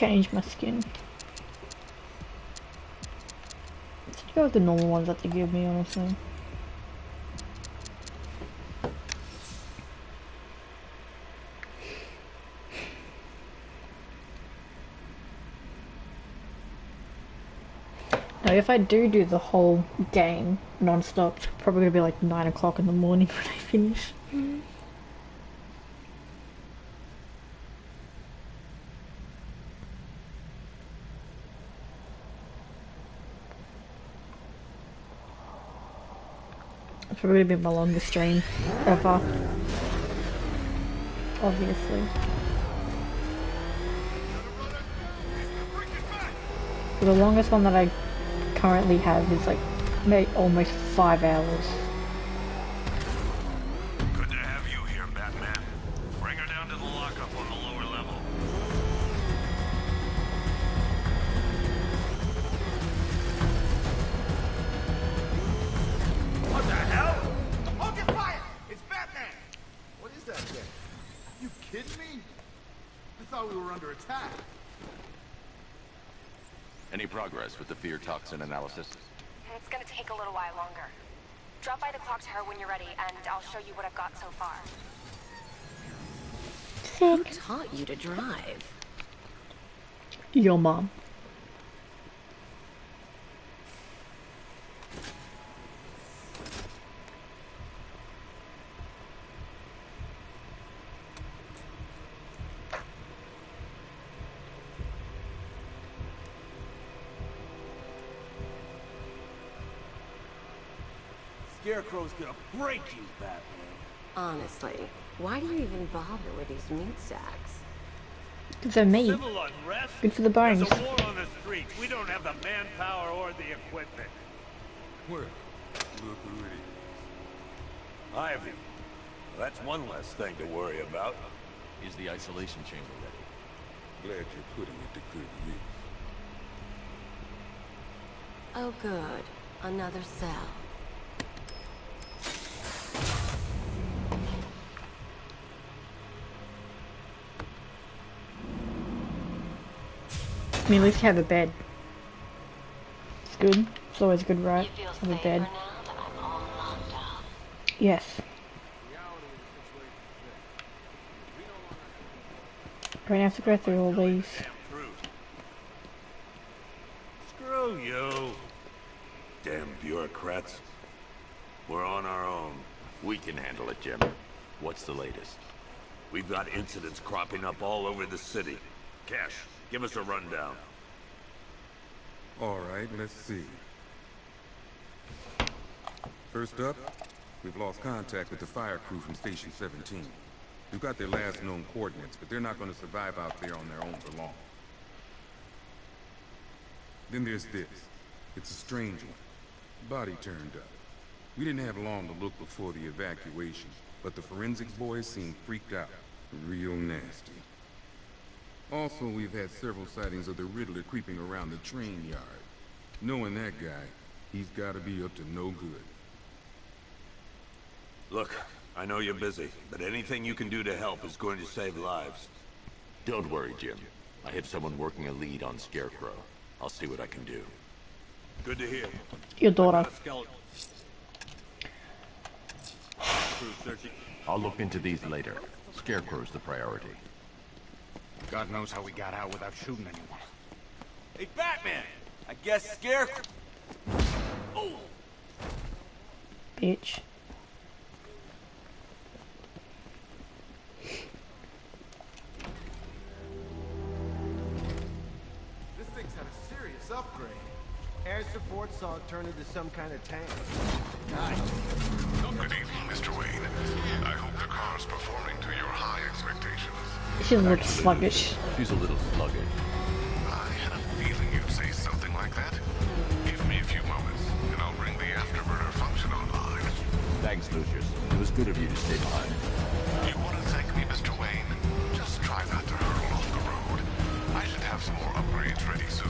change my skin. Let's go with the normal ones that they give me, honestly. Now, if I do the whole game non-stop, it's probably gonna be like 9 o'clock in the morning when I finish. It's probably been my longest stream ever. Obviously. The longest one that I currently have is like almost 5 hours. Good to have you here, Batman. Bring her down to the lockup on the lower level. What the hell? Hold your fire! It's Batman! What is that thing? You kidding me? I thought we were under attack. Any progress with the fear toxin analysis? It's gonna take a little while longer. Drop by the clock tower when you're ready, and I'll show you what I've got so far. Who taught you to drive? Your mom. Scarecrow's gonna break you, Batman. Honestly, why do you even bother with these meat sacks? Because they're meat. Civil unrest? Good for the bones. There's a war on the streets. We don't have the manpower or the equipment. Where? Look who it is. Ivy. That's one less thing to worry about. Is the isolation chamber ready? Glad you're putting it to good use. Oh good, another cell. I mean, at least you have a bed. It's good. It's always good, right? Have a bed. Yes. We're gonna have to go through all these. Screw you. Damn bureaucrats. We're on our own. We can handle it, Jim. What's the latest? We've got incidents cropping up all over the city. Cash, give us a rundown. All right, let's see. First up, we've lost contact with the fire crew from Station 17. We've got their last known coordinates, but they're not going to survive out there on their own for long. Then there's this. It's a strange one. Body turned up. We didn't have long to look before the evacuation, but the forensics boys seemed freaked out. Real nasty. Also, we've had several sightings of the Riddler creeping around the train yard. Knowing that guy, he's got to be up to no good. Look, I know you're busy, but anything you can do to help is going to save lives. Don't worry, Jim. I have someone working a lead on Scarecrow. I'll see what I can do. Good to hear. Your daughter. I'll look into these later. Scarecrow's the priority. God knows how we got out without shooting anyone. Hey, Batman! I guess Scarecrow... Oh! Bitch. This thing's had a serious upgrade. Air support saw it turn into some kind of tank. Nice. Good evening, Mr. Wayne. I hope the car's performing to your high expectations. She looks sluggish. She's a little sluggish. I had a feeling you'd say something like that. Give me a few moments, and I'll bring the afterburner function online. Thanks, Lucius. It was good of you to stay behind. You want to thank me, Mr. Wayne? Just try not to hurtle off the road. I should have some more upgrades ready soon.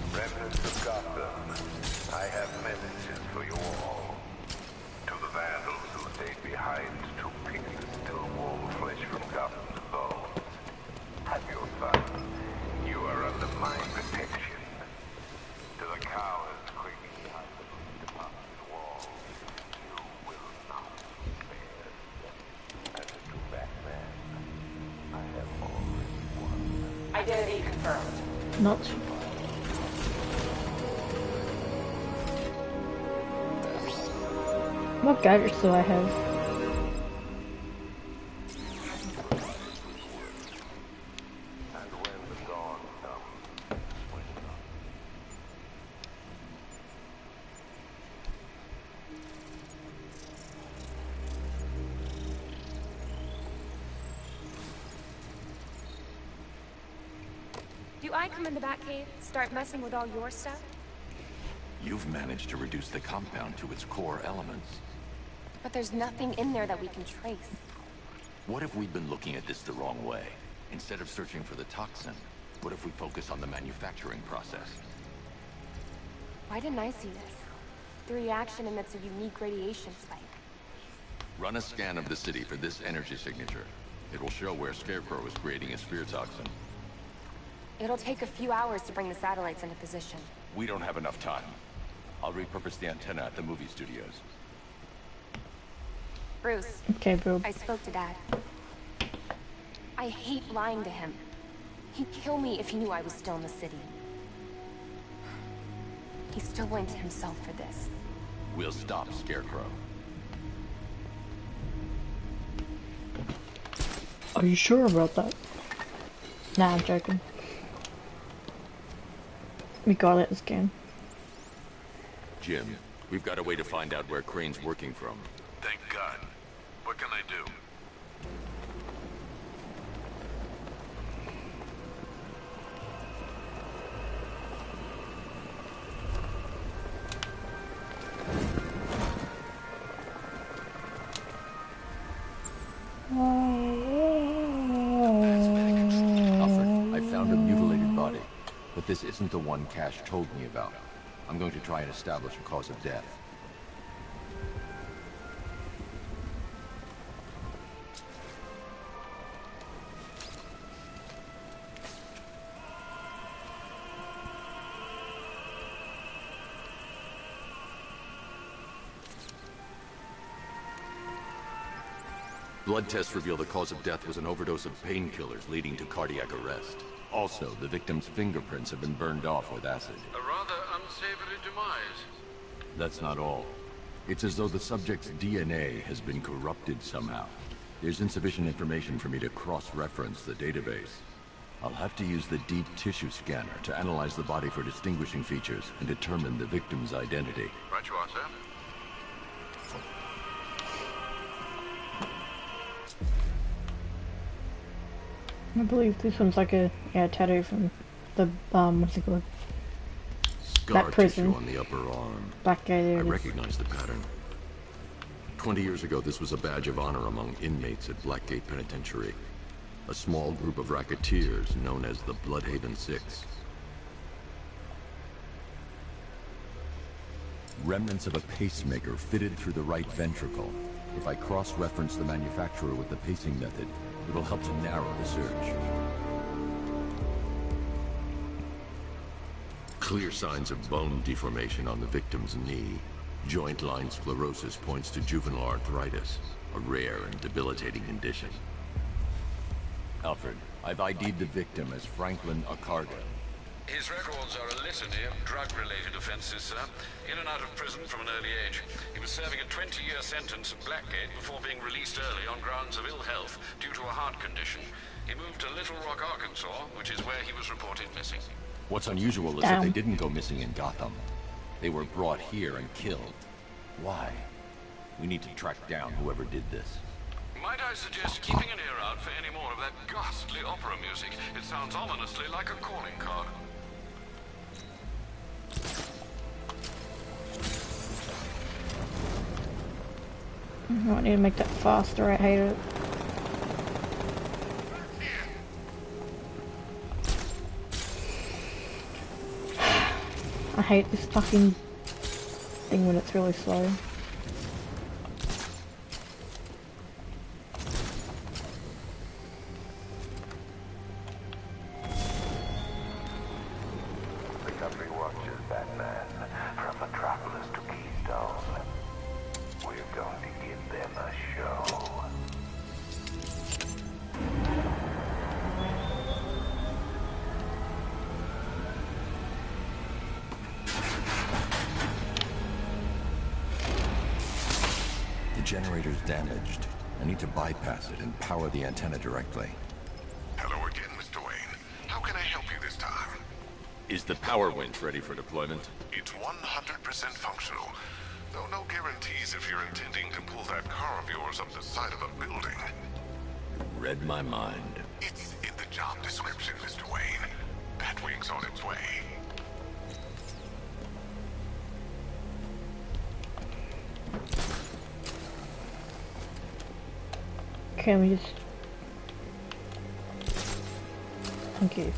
Remnants of Gotham, I have messages for you all. To the vandals who stayed behind to pick the still warm flesh from Gotham. Identity confirmed. Not. What gadgets do I have? And when the dawn comes, Do I come in the Batcave, start messing with all your stuff? You've managed to reduce the compound to its core elements. But there's nothing in there that we can trace. What if we've been looking at this the wrong way? Instead of searching for the toxin, what if we focus on the manufacturing process? Why didn't I see this? The reaction emits a unique radiation spike. Run a scan of the city for this energy signature. It will show where Scarecrow is creating a sphere toxin. It'll take a few hours to bring the satellites into position. We don't have enough time. I'll repurpose the antenna at the movie studios. Bruce, Okay, bro. I spoke to Dad. I hate lying to him. He'd kill me if he knew I was still in the city. He's still blames himself for this. We'll stop Scarecrow. Are you sure about that? Nah, I'm joking. We got it this game. Jim, we've got a way to find out where Crane's working from. Thank God. What can I do? Alfred, I found a mutilated body, but this isn't the one Cash told me about. I'm going to try and establish a cause of death. Blood tests reveal the cause of death was an overdose of painkillers leading to cardiac arrest. Also, the victim's fingerprints have been burned off with acid. A rather unsavory demise. That's not all. It's as though the subject's DNA has been corrupted somehow. There's insufficient information for me to cross-reference the database. I'll have to use the deep tissue scanner to analyze the body for distinguishing features and determine the victim's identity. Right you are, sir. I believe this one's like a tattoo from the what's it called? Scar That prison. tissue on the upper arm. Black guy there. I it is. recognize the pattern. 20 years ago, this was a badge of honor among inmates at Blackgate Penitentiary. A small group of racketeers known as the Bloodhaven Six. Remnants of a pacemaker fitted through the right ventricle. If I cross-reference the manufacturer with the pacing method, it will help to narrow the search. Clear signs of bone deformation on the victim's knee. Joint line sclerosis points to juvenile arthritis, a rare and debilitating condition. Alfred, I've ID'd the victim as Franklin Accardo. His records are a litany of drug-related offenses, sir. In and out of prison from an early age. He was serving a 20-year sentence at Blackgate before being released early on grounds of ill health due to a heart condition. He moved to Little Rock, Arkansas, which is where he was reported missing. What's unusual is that they didn't go missing in Gotham. They were brought here and killed. Why? We need to track down whoever did this. Might I suggest keeping an ear out for any more of that ghastly opera music? It sounds ominously like a calling card. I need to make that faster. I hate it. I hate this fucking thing when it's really slow. the country watches Batman from Metropolis to Keystone. We're going to give them a show. generator's damaged. I need to bypass it and power the antenna directly. Hello again, Mr. Wayne. How can I help you this time? Is the power winch ready for deployment? It's 100% functional. Though no guarantees if you're intending to pull that car of yours up the side of a building. Read my mind. It's in the job description, Mr. Wayne. Batwing's on its way. Can we just... Thank you.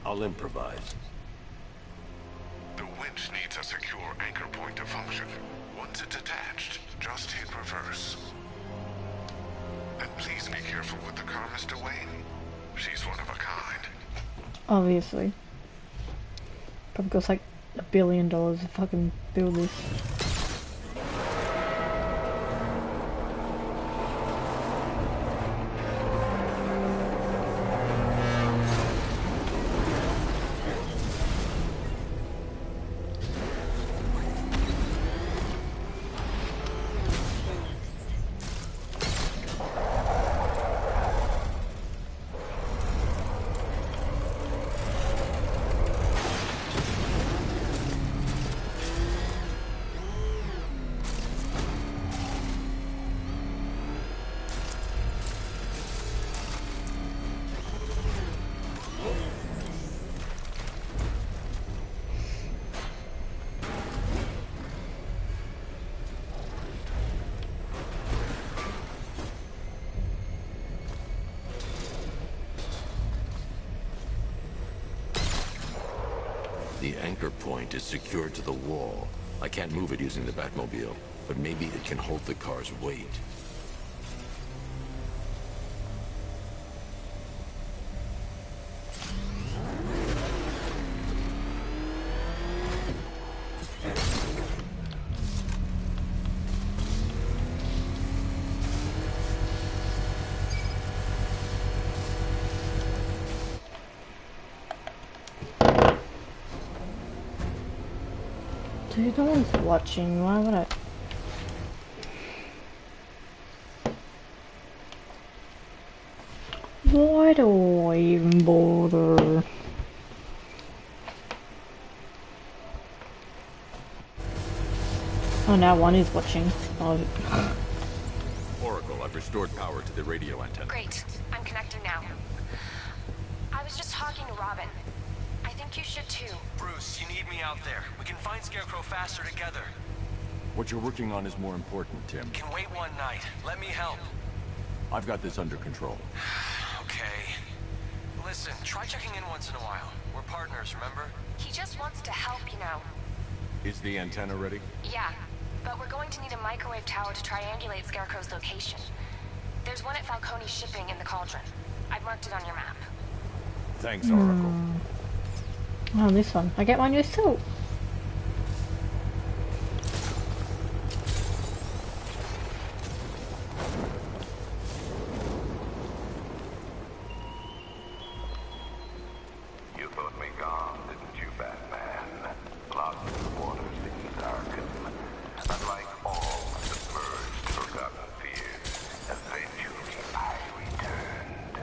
I'll improvise. The winch needs a secure anchor point to function. Once it's attached, just hit reverse. And please be careful with the car, Mr. Wayne. She's one of a kind. Obviously. Probably costs like $1 billion to fucking build this. The anchor point is secured to the wall. I can't move it using the Batmobile, but maybe it can hold the car's weight. Dude, no one's watching. Why would I? Why do I even bother? Oh, now one is watching. Oh. Oracle, I've restored power to the radio antenna. Great. I'm connecting now. I was just talking to Robin. I think you should too. Bruce, you need me out there. We can find Scarecrow faster together. What you're working on is more important, Tim. Can wait one night. Let me help. I've got this under control. Okay. Listen, try checking in once in a while. We're partners, remember? He just wants to help, you know. Is the antenna ready? Yeah, but we're going to need a microwave tower to triangulate Scarecrow's location. There's one at Falcone's shipping in the Cauldron. I've marked it on your map. Thanks, Oracle. Oh, this one. I get my new suit. You thought me gone, didn't you, Batman? Lost in the waters in ARKHAM. Unlike all submerged, forgotten fears, eventually I returned.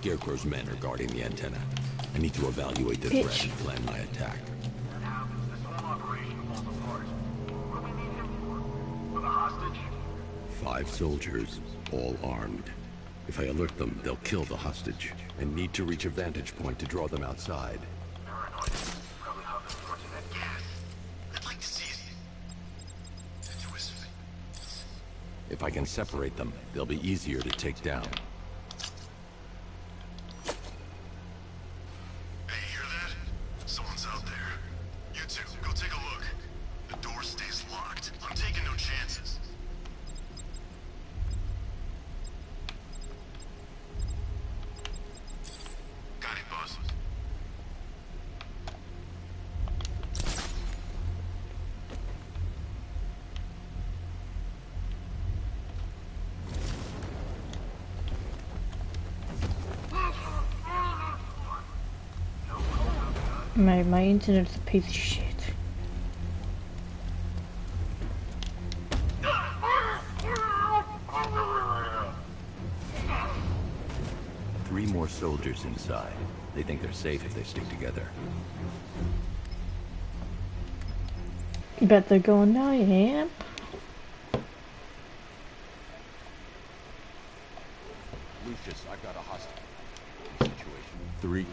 Scarecrow's men are guarding the antenna. I need to evaluate the threat and plan my attack. That happens, this whole operation falls apart. What do we need him for? For the hostage? 5 soldiers, all armed. If I alert them, they'll kill the hostage. I need to reach a vantage point to draw them outside. Paranoid. Probably hopping towards that gas. I'd like to see it. Twist me. If I can separate them, they'll be easier to take down. Hey, you hear that? Someone's out there. You two, go take a look. The door stays locked. I'm taking no chances. Got it, boss. Mate, my internet's a piece of shit. Three more soldiers inside. They think they're safe if they stick together. Bet they're going, I am. Lucius, I've got a hostage situation. 3